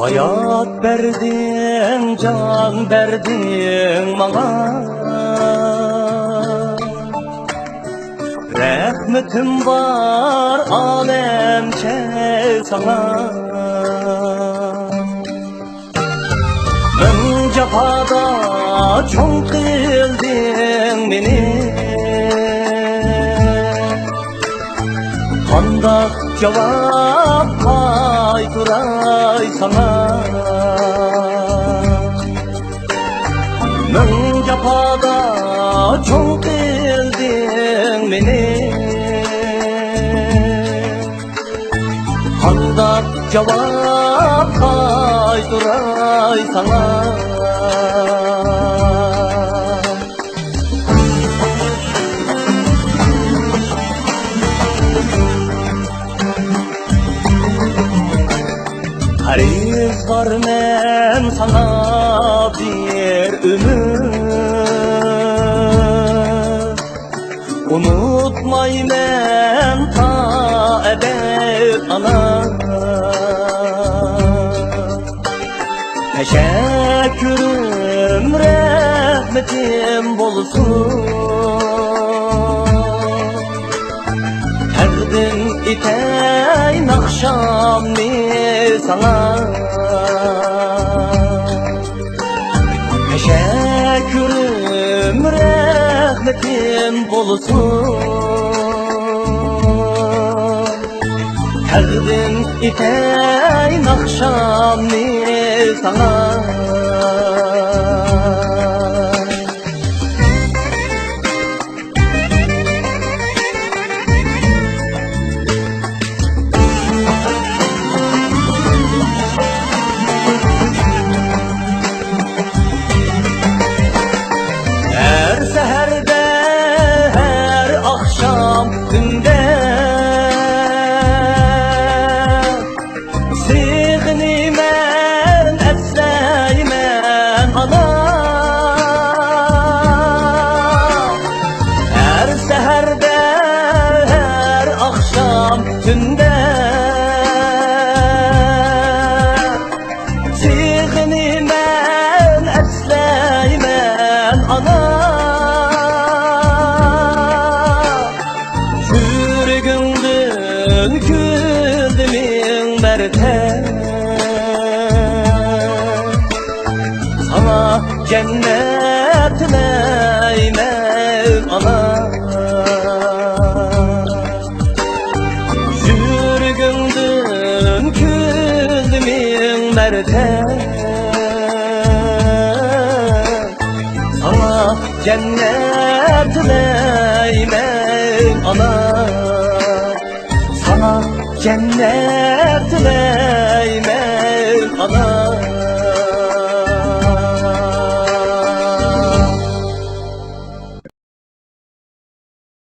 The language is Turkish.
Hayat verdin, can verdin bana. Rahmetim var alemçe sana. Ben cephada çok kıldın beni. Kandak cevap kaydıray sana. Ben cephada çok kıldın beni. Kandak cevap kaydıray sana. Hariz var men sana bir ömür. Unutmaymen ta ebed ana. Teşekkürüm rahmetim bolsun. Terdim iteyn akşamni sana. Teşekkürüm rahmetim bolsun. Terdim iteyn akşamni sana. Tünde Siğni men esleymen ana. Sürgündün küldümün berte. Sana cennet dileymen ana. Sana cennet dileymen ana. Sana cennet dileymen ana.